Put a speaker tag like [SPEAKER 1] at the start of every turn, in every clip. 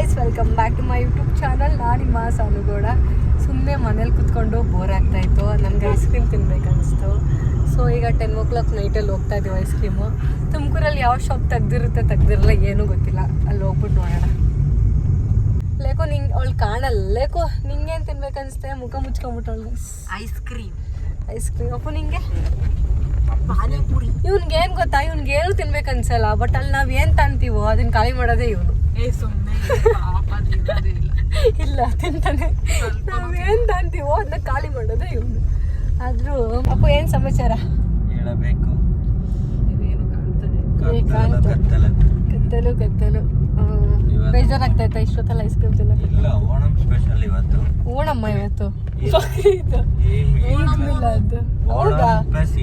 [SPEAKER 1] Guys, welcome back to my YouTube channel. ನಾನು ನಿಮ್ಮ ಸಾನುಗೌಡ. ಸುಮ್ಮನೆ ಮನೇಲಿ ಕುತ್ಕೊಂಡು ಬೋರ್ ಆಗ್ತಾಯಿತ್ತು. ನನಗೆ ಐಸ್ ಕ್ರೀಮ್ ತಿನ್ಬೇಕನ್ನಿಸ್ತು. ಸೊ ಈಗ 10 o'clock ನೈಟಲ್ಲಿ ಹೋಗ್ತಾ ಇದ್ದೀವಿ ಐಸ್ ಕ್ರೀಮು. ತುಮಕೂರಲ್ಲಿ ಯಾವ ಶಾಪ್ ತೆಗ್ದಿರುತ್ತೆ ತೆಗ್ದಿರಲ್ಲ ಏನೂ ಗೊತ್ತಿಲ್ಲ. ಅಲ್ಲಿ ಹೋಗ್ಬಿಟ್ಟು ನೋಡೋಣ. ಲೇಕೋ ನಿಂಗೆ ಅವಳು ಕಾಣಲ್ಲ. ಲೇಕೋ ನಿಂಗೇನು ತಿನ್ಬೇಕನ್ನಿಸ್ತೆ? ಮುಖ ಮುಚ್ಕೊಂಬಿಟ್ಟು ಅವಳು ಐಸ್ ಕ್ರೀಮ್ ಅಪ್ಪು ನಿಂಗೆ ಪಾನಿಪುರಿ. ಇವ್ನಿಗೆ ಏನು ಗೊತ್ತಾ, ಇವ್ನಿಗೆ ಏನು ತಿನ್ಬೇಕನ್ಸಲ್ಲ. ಬಟ್ ಅಲ್ಲಿ ನಾವು ಏನು ತಂತೀವೋ ಅದನ್ನ ಖಾಲಿ ಮಾಡೋದೇ ಇವನು. ಇಲ್ಲ ತಿಂತಾನೆ. ನಾವೇನು ತಂತೀವೋ ಅದನ್ನ ಖಾಲಿ ಮಾಡೋದೇ ಇವನು. ಆದ್ರೂ ಅಪ್ಪು ಏನು ಸಮಾಚಾರ?
[SPEAKER 2] ಹೇಳಬೇಕು.
[SPEAKER 1] ಕತ್ತಲು ಬೇಜಾರಾಗ್ತೈತಾ ಇಷ್ಟೊತ್ತಲ್ಲ ಐಸ್ ಕ್ರೀಮ್ ತಿನ್ನಕ್ಕೆ?
[SPEAKER 2] ಓಣಂ ಸ್ಪೆಷಲ್ ಇವತ್ತು.
[SPEAKER 1] ಓಣಮ್ಮ ಇವತ್ತು ಈದ್ ಮಿಲಾದ್. ಹೌದಾ?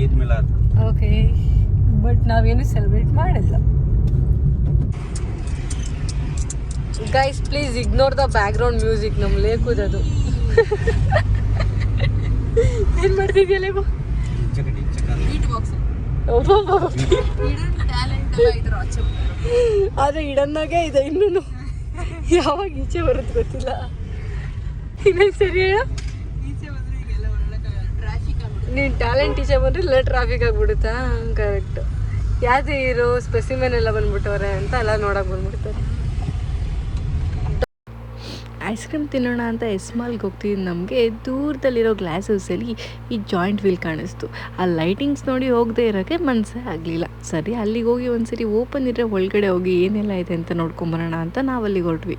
[SPEAKER 2] ಈದ್ ಮಿಲಾದ್.
[SPEAKER 1] ಓಕೆ, ಬಟ್ ನಾವೇನು ಸೆಲೆಬ್ರೇಟ್ ಮಾಡಿಲ್ಲ. Guys please ignore the back ground music. ನಮ್ಮ ಲೇಕುದದು. ಏನು ಮಾಡ್ತಿದ್ಯಾ ಲೇಕು? ಆದರೆ ಇಡನ್ನಾಗೆ ಇದೆ ಇನ್ನೂ. ಯಾವಾಗ ಈಚೆ ಬರುತ್ತೆ ಗೊತ್ತಿಲ್ಲ. ಇನ್ನೇನು ಸರಿ ಹೇಳ. ನೀನು ಟ್ಯಾಲೆಂಟ್ ಈಚೆ ಬಂದರೆ ಇಲ್ಲ ಟ್ರಾಫಿಕ್ ಆಗಿಬಿಡುತ್ತಾ? ಕರೆಕ್ಟ್. ಯಾವ್ದು ಹೀರೋ ಸ್ಪೆಸಿಮೆನ್ ಎಲ್ಲ ಬಂದ್ಬಿಟ್ಟವ್ರೆ ಅಂತ ಎಲ್ಲ ನೋಡಕ್ಕೆ ಬಂದ್ಬಿಡ್ತಾರೆ. ಐಸ್ ಕ್ರೀಮ್ ತಿನ್ನೋಣ ಅಂತ ಎಸ್ಮಾಲ್ಗೆ ಹೋಗ್ತಿದ್ದು ನಮಗೆ ದೂರದಲ್ಲಿರೋ ಗ್ಲಾಸ್ ಹೌಸಲ್ಲಿ ಈ ಜಾಯಿಂಟ್ ವೀಲ್ ಕಾಣಿಸ್ತು. ಆ ಲೈಟಿಂಗ್ಸ್ ನೋಡಿ ಹೋಗದೆ ಇರೋಕ್ಕೆ ಮನಸ್ಸೇ ಆಗಲಿಲ್ಲ. ಸರಿ ಅಲ್ಲಿಗೆ ಹೋಗಿ ಒಂದ್ಸರಿ ಓಪನ್ ಇದ್ರೆ ಒಳಗಡೆ ಹೋಗಿ ಏನೆಲ್ಲ ಇದೆ ಅಂತ ನೋಡ್ಕೊಂಬರೋಣ ಅಂತ ನಾವು ಅಲ್ಲಿಗೆ ಹೊರಟ್ವಿ.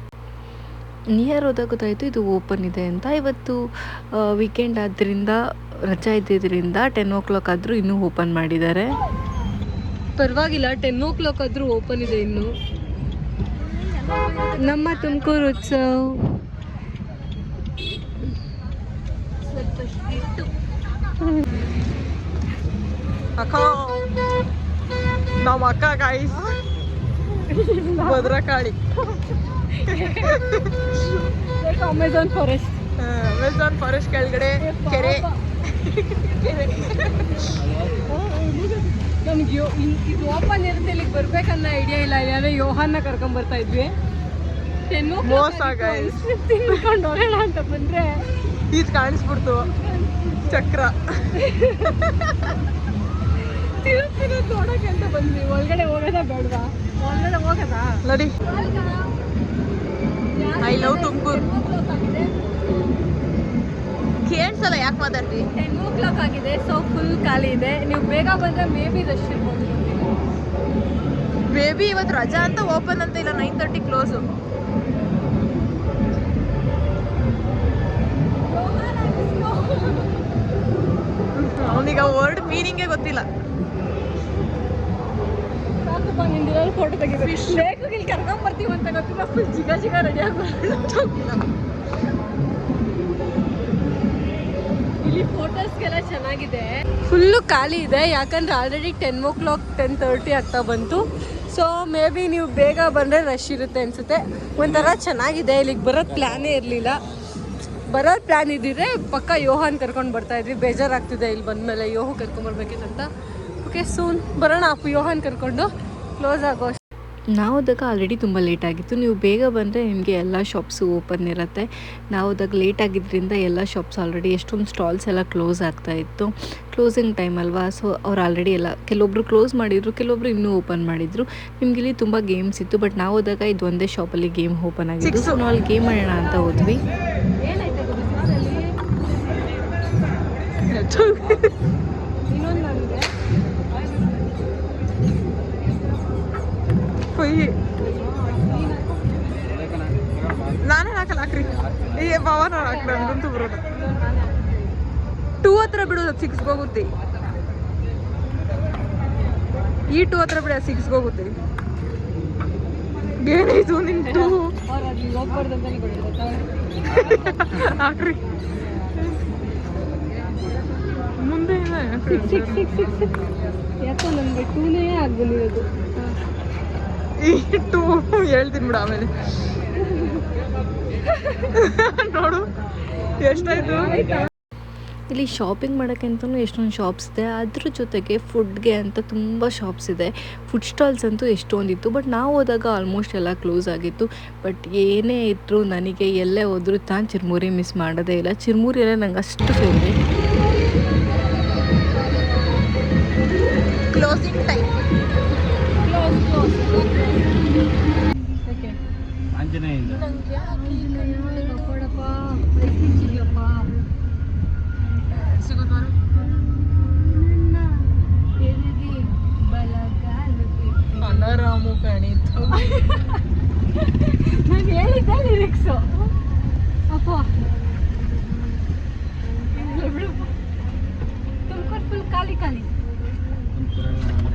[SPEAKER 1] ನಿಯರ್ ಹೋದಾಗ ಗೊತ್ತಾಯಿತು ಇದು ಓಪನ್ ಇದೆ ಅಂತ. ಇವತ್ತು ವೀಕೆಂಡ್ ಆದ್ದರಿಂದ ರಜಾ ಇದ್ದಿದ್ದರಿಂದ 10 o'clock ಆದರೂ ಇನ್ನೂ ಓಪನ್ ಮಾಡಿದ್ದಾರೆ. ಪರವಾಗಿಲ್ಲ, 10 o'clock ಆದರೂ ಓಪನ್ ಇದೆ ಇನ್ನು. ನಮ್ಮ ತುಮಕೂರು ಉತ್ಸವ
[SPEAKER 3] ಅಕ್ಕ, ನಮ್ಮ ಅಕ್ಕ ಗಾಯ್ಸ್ ಭದ್ರಕಾಳಿ.
[SPEAKER 1] ಅಮೆಝಾನ್
[SPEAKER 3] ಫಾರೆಸ್ಟ್ ಕೆಳಗಡೆ ಕೆರೆ.
[SPEAKER 1] ನಮ್ಗೆ ಇದು ಓಪನ್ ಇರುತ್ತೆ, ಇಲ್ಲಿಗೆ ಬರ್ಬೇಕನ್ನೋ ಐಡಿಯಾ ಇಲ್ಲ. ಯಾರೋ ಯೋಹಾನ್ನ ಕರ್ಕೊಂಡ್ ಬರ್ತಾ ಇದ್ವಿ.
[SPEAKER 3] ಮೋಸ
[SPEAKER 1] ತಿನ್ಕೊಂಡು ಹೋಗೋಣ ಅಂತ ಬಂದ್ರೆ
[SPEAKER 3] ಇದು ಕಾಣಿಸ್ಬಿಡ್ತು ಚಕ್ರ.
[SPEAKER 1] ತಿರುತ್ತಿರೋದು ನೋಡಕ್ಕೆ ಅಂತ ಬಂದ್ವಿ. ಒಳಗಡೆ ಹೋಗೋದ ಬೇಡವಾ? ಒಳಗಡೆ ಹೋಗೋದಾ?
[SPEAKER 3] ನೋಡಿ, ಐ ಲವ್ ತುಮಕೂರು. ಕೇಳಿಸಲ್ಲ, ಯಾಕೆ ಮಾತಾಡ್ತಿ?
[SPEAKER 1] 10 o'clock ಆಗಿದೆ, ಸೊ ಫುಲ್ ಖಾಲಿ ಇದೆ. ನೀವು ಬೇಗ ಬಂದ್ರೆ ಮೇ ಬಿ ರಶ್ ಇರ್ಬೋದು.
[SPEAKER 3] ಬೇಬಿ ಇವತ್ತು ರಜಾ ಅಂತ ಓಪನ್ ಅಂತ ಇಲ್ಲ, 9:30 ಕ್ಲೋಸು. ಅವನಿಗ ವರ್ಡ್ ಮೀನಿಂಗೇ ಗೊತ್ತಿಲ್ಲ.
[SPEAKER 1] ಸಾಕಪ್ಪ ನಿಂದಿರೋ ಫೋಟೋ ತೆಗಿಬೇಕು. ಬೇಕು ಇಲ್ಲಿ ಕರ್ಕೊಂಡ್ ಬರ್ತೀವಿ ಅಂತ ಗೊತ್ತಿಲ್ಲ. ಫುಲ್ ಜಿಗ ರೆಡಿ ಆಗ್ಬಿಡೋಲ್ಲ. ಇಲ್ಲಿ ಫೋಟೋಸ್ಗೆಲ್ಲ ಚೆನ್ನಾಗಿದೆ. ಫುಲ್ಲು ಖಾಲಿ ಇದೆ, ಯಾಕಂದ್ರೆ ಆಲ್ರೆಡಿ 10 o'clock 10:30 ಆಗ್ತಾ ಬಂತು. ಸೊ ಮೇ ಬಿ ನೀವು ಬೇಗ ಬಂದರೆ ರಶ್ ಇರುತ್ತೆ ಅನಿಸುತ್ತೆ. ಒಂಥರ ಚೆನ್ನಾಗಿದೆ. ಇಲ್ಲಿಗೆ ಬರೋದು ಪ್ಲ್ಯಾನೇ ಇರಲಿಲ್ಲ. ಬರೋದು ಪ್ಲ್ಯಾನ್ ಇದ್ದಿದ್ರೆ ಪಕ್ಕ ಯೋಹಾನ್ ಕರ್ಕೊಂಡು ಬರ್ತಾಯಿದ್ವಿ. ಬೇಜಾರಾಗ್ತಿದೆ ಇಲ್ಲಿ ಬಂದಮೇಲೆ ಯೋಹು ಕರ್ಕೊಂಬರ್ಬೇಕಿತ್ತು ಅಂತ. ಓಕೆ, ಸೂನ್ ಬರೋಣ ಅಪ್ಪು ಯೋಹಾನ್ ಕರ್ಕೊಂಡು. ಕ್ಲೋಸ್ ಆಗೋ ನಾವು ಹೋದಾಗ ಆಲ್ರೆಡಿ ತುಂಬ ಲೇಟ್ ಆಗಿತ್ತು. ನೀವು ಬೇಗ ಬಂದರೆ ನಿಮಗೆ ಎಲ್ಲ ಶಾಪ್ಸು ಓಪನ್ ಇರುತ್ತೆ. ನಾವು ಹೋದಾಗ ಲೇಟ್ ಆಗಿದ್ದರಿಂದ ಎಲ್ಲ ಶಾಪ್ಸ್ ಆಲ್ರೆಡಿ ಎಷ್ಟೊಂದು ಸ್ಟಾಲ್ಸ್ ಎಲ್ಲ ಕ್ಲೋಸ್ ಆಗ್ತಾಯಿತ್ತು. ಕ್ಲೋಸಿಂಗ್ ಟೈಮ್ ಅಲ್ವಾ, ಸೊ ಅವ್ರು ಆಲ್ರೆಡಿ ಎಲ್ಲ ಕೆಲವೊಬ್ರು ಕ್ಲೋಸ್ ಮಾಡಿದರು, ಕೆಲವೊಬ್ರು ಇನ್ನೂ ಓಪನ್ ಮಾಡಿದರು. ನಿಮ್ಗೆ ಇಲ್ಲಿ ತುಂಬ ಗೇಮ್ಸ್ ಇತ್ತು. ಬಟ್ ನಾವು ಹೋದಾಗ ಇದು ಒಂದೇ ಶಾಪಲ್ಲಿ ಗೇಮ್ ಓಪನ್ ಆಗಿತ್ತು. ಸೊ ನಾವು ಅಲ್ಲಿ ಗೇಮ್ ಮಾಡೋಣ ಅಂತ ಹೋದ್ವಿ.
[SPEAKER 3] ನಾನೇ ಹಾಕಲ್ಲ, ಹಾಕ್ರಿ. ಪವನ್ ಹಾಕ್ರಿ, ನಮ್ದಂತೂ ಬರೋದು 2 ಹತ್ರ ಬಿಡೋದು, 6 ಹೋಗುತ್ತೆ. ಈ 2 ಹತ್ರ ಬಿಡ 6 ಹೋಗುತ್ತೆ. ಏನಾಯ್ತು ನಿಂತು? ಹಾಕ್ರಿ ಮುಂದೆ.
[SPEAKER 1] ಯಾಕೋ ನಮ್ಗೆ 2ನೇ ಆಗ್ಬಂದಿರೋದು.
[SPEAKER 3] ಈ 2 ಹೇಳ್ತೀನಿ ಬಿಡ ಆಮೇಲೆ. ನೋಡು ಎಷ್ಟಾಯ್ತು.
[SPEAKER 4] ಇಲ್ಲಿ ಶಾಪಿಂಗ್ ಮಾಡೋಕ್ಕೆ ಅಂತಲೂ ಎಷ್ಟೊಂದು ಶಾಪ್ಸ್ ಇದೆ. ಅದ್ರ ಜೊತೆಗೆ ಫುಡ್ಗೆ ಅಂತ ತುಂಬ ಶಾಪ್ಸ್ ಇದೆ. ಫುಡ್ ಸ್ಟಾಲ್ಸ್ ಅಂತೂ ಎಷ್ಟೊಂದಿತ್ತು. ಬಟ್ ನಾವು ಹೋದಾಗ ಆಲ್ಮೋಸ್ಟ್ ಎಲ್ಲ ಕ್ಲೋಸ್ ಆಗಿತ್ತು. ಬಟ್ ಏನೇ ಇದ್ದರೂ ನನಗೆ ಎಲ್ಲೇ ಹೋದರೂ ತಾನು ಚಿರ್ಮುರಿ ಮಿಸ್ ಮಾಡೋದೇ ಇಲ್ಲ. ಚಿರ್ಮುರಿ ಎಲ್ಲ ನಂಗೆ ಅಷ್ಟು ಫೇವ್ರೇಟ್.
[SPEAKER 3] Closing time.
[SPEAKER 2] ಆಂಜನೇಯಿಂದ
[SPEAKER 3] ಅನರಾಮು ಕಾಣಿತು.
[SPEAKER 1] ನಾನು ಹೇಳಿದ್ದೆ ಲಿರಿಕ್ಸು. ಅಪ್ಪ ತುಮಕೂರು ಫುಲ್ ಖಾಲಿ ಖಾಲಿ.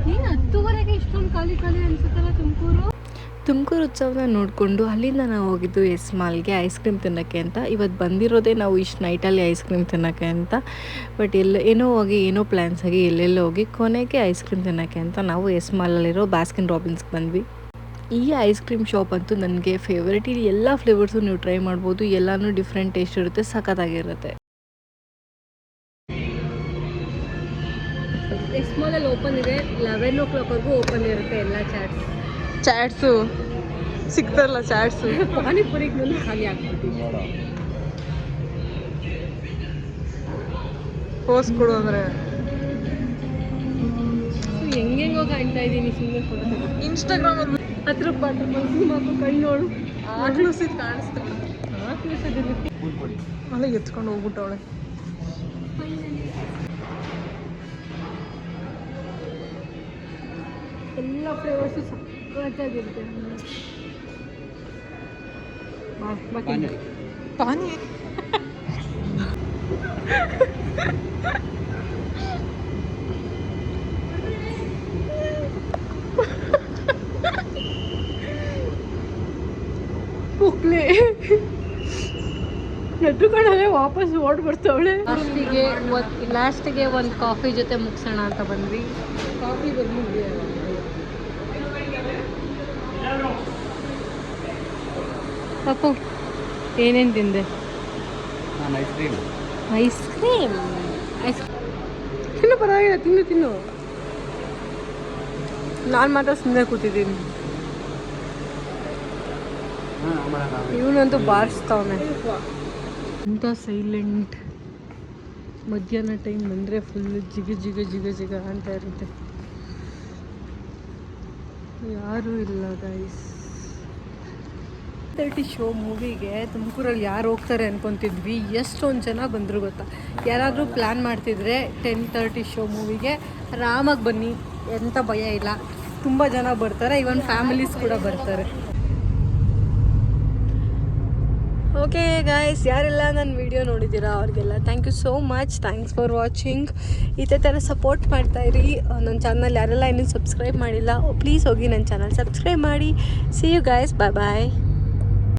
[SPEAKER 1] ನೀನು 10:30ಗೆ ಇಷ್ಟೊಂದು ಖಾಲಿ ಖಾಲಿ ಅನ್ಸುತ್ತಲ್ಲ ತುಮಕೂರು.
[SPEAKER 4] ತುಮಕೂರು ಉತ್ಸವನ ನೋಡಿಕೊಂಡು ಅಲ್ಲಿಂದ ನಾವು ಹೋಗಿದ್ದು ಎಸ್ ಮಾಲ್ಗೆ ಐಸ್ ಕ್ರೀಮ್ ತಿನ್ನೋಕ್ಕೆ ಅಂತ. ಇವತ್ತು ಬಂದಿರೋದೇ ನಾವು ಇಷ್ಟು ನೈಟಲ್ಲಿ ಐಸ್ ಕ್ರೀಮ್ ತಿನ್ನೋಕ್ಕೆ ಅಂತ. ಬಟ್ ಏನೋ ಹೋಗಿ ಏನೋ ಪ್ಲ್ಯಾನ್ಸ್ ಆಗಿ ಎಲ್ಲೆಲ್ಲೋ ಹೋಗಿ ಕೊನೆಗೆ ಐಸ್ ಕ್ರೀಮ್ ತಿನ್ನೋಕ್ಕೆ ಅಂತ ನಾವು ಎಸ್ ಮಾಲಲ್ಲಿರೋ ಬಾಸ್ಕಿನ್ ರಾಬಿನ್ಸ್ಗೆ ಬಂದ್ವಿ. ಈ ಐಸ್ ಕ್ರೀಮ್ ಶಾಪ್ ಅಂತೂ ನನಗೆ ಫೇವ್ರೇಟ್. ಇಲ್ಲಿ ಎಲ್ಲ ಫ್ಲೇವರ್ಸು ನೀವು ಟ್ರೈ ಮಾಡ್ಬೋದು. ಎಲ್ಲನೂ ಡಿಫ್ರೆಂಟ್ ಟೇಸ್ಟ್ ಇರುತ್ತೆ, ಸಖತ್ತಾಗಿರುತ್ತೆ.
[SPEAKER 1] ಎಸ್ ಮಾಲಲ್ಲಿ ಓಪನ್ ಇದೆ, 11 o'clockವರೆಗೂ ಓಪನ್ ಇರುತ್ತೆ ಎಲ್ಲ
[SPEAKER 3] ಚಾಟ್ಸು ಸಿಗ್ತಾರಲ್ಲ, ಚಾಟ್ಸು.
[SPEAKER 1] ಪಾನಿಪುರಿಗೆ ಬಂದು ಖಾಲಿ ಆಗ್ಬಿಟ್ಟು
[SPEAKER 3] ಪೋಸ್ಟ್ ಕೊಡು ಅಂದರೆ
[SPEAKER 1] ಹೆಂಗೆಂಗೋ ಕಾಣ್ತಾ ಇದ್ದೀನಿ. ಸುಮ್ಮನೆ ಫೋಟೋ ತೆಗೆದು
[SPEAKER 3] ಇನ್ಸ್ಟಾಗ್ರಾಮಲ್ಲಿ
[SPEAKER 1] 10 ರೂಪಾಯಿ ಮಕ್ಕಳು ಕೈ ನೋಡು
[SPEAKER 3] ಆಕ್ಲೂಸಿದ್ ಕಾಣಿಸ್ತಾರೆ.
[SPEAKER 1] ಹಾಕ್ಲಿಸೋದಿಲ್ಲ.
[SPEAKER 3] ಅಲ್ಲ ಎತ್ಕೊಂಡು ಹೋಗ್ಬಿಟ್ಟವಳೆ.
[SPEAKER 1] ಎಲ್ಲ ಫ್ಲೇವರ್ಸು ಸಕ್ಕತ್ತಾಗಿರುತ್ತೆ.
[SPEAKER 3] ಪಾನಿ
[SPEAKER 1] ಪುಕ್ಲೆ ಎದ್ದುಕೊಂಡಲ್ಲೇ ವಾಪಸ್ ಓಡ್ ಬರ್ತಾವಳೆ. ಲಾಸ್ಟಿಗೆ ಒಂದು ಕಾಫಿ ಜೊತೆ ಮುಗಿಸೋಣ ಅಂತ ಬಂದ್ವಿ. ಕಾಫಿ ಬಂದ್ಬಿಟ್ವಿ. ಪಾಪು ಏನೇನು ತಿಂದೆ?
[SPEAKER 2] ನಾನು ಐಸ್ ಕ್ರೀಮ್.
[SPEAKER 1] ಐಸ್ ಕ್ರೀಮ್ ತಿನ್ನು, ಪರವಾಗಿಲ್ಲ, ತಿನ್ನು. ನಾನು ಮಾತ್ರ ಸುಮ್ಮನೆ ಕೂತಿದ್ದೀನಿ. ಇವನಂತೂ ಬಾರಿಸ್ತಾವನೆ. ಅಂತ ಸೈಲೆಂಟ್. ಮಧ್ಯಾಹ್ನ ಟೈಮ್ ಬಂದರೆ ಫುಲ್ ಜಿಗ ಅಂತ ಇರುತ್ತೆ. ಯಾರೂ ಇಲ್ಲ ಗೈಸ್. 10:30 ಶೋ ಮೂವಿಗೆ ತುಮಕೂರಲ್ಲಿ ಯಾರು ಹೋಗ್ತಾರೆ ಅನ್ಕೊತಿದ್ವಿ. ಎಷ್ಟೊಂದು ಜನ ಬಂದರು ಗೊತ್ತಾ. ಯಾರಾದರೂ ಪ್ಲ್ಯಾನ್ ಮಾಡ್ತಿದ್ರೆ 10:30 ಶೋ ಮೂವಿಗೆ ಆರಾಮಾಗಿ ಬನ್ನಿ, ಎಂಥ ಭಯ ಇಲ್ಲ. ತುಂಬ ಜನ ಬರ್ತಾರೆ, ಇವನ್ ಫ್ಯಾಮಿಲೀಸ್ ಕೂಡ ಬರ್ತಾರೆ. ಓಕೆ ಗಾಯ್ಸ್, ಯಾರೆಲ್ಲ ನನ್ನ ವಿಡಿಯೋ ನೋಡಿದ್ದೀರಾ ಅವ್ರಿಗೆಲ್ಲ thank you so much. Thanks for watching. ಇದೇ ಥರ ಸಪೋರ್ಟ್ ಮಾಡ್ತಾಯಿರಿ. ನನ್ನ ಚಾನಲ್ ಯಾರೆಲ್ಲ ಇನ್ನೂ ಸಬ್ಸ್ಕ್ರೈಬ್ ಮಾಡಿಲ್ಲ, ಪ್ಲೀಸ್ ಹೋಗಿ ನನ್ನ ಚಾನಲ್ ಸಬ್ಸ್ಕ್ರೈಬ್ ಮಾಡಿ. See you guys, bye bye.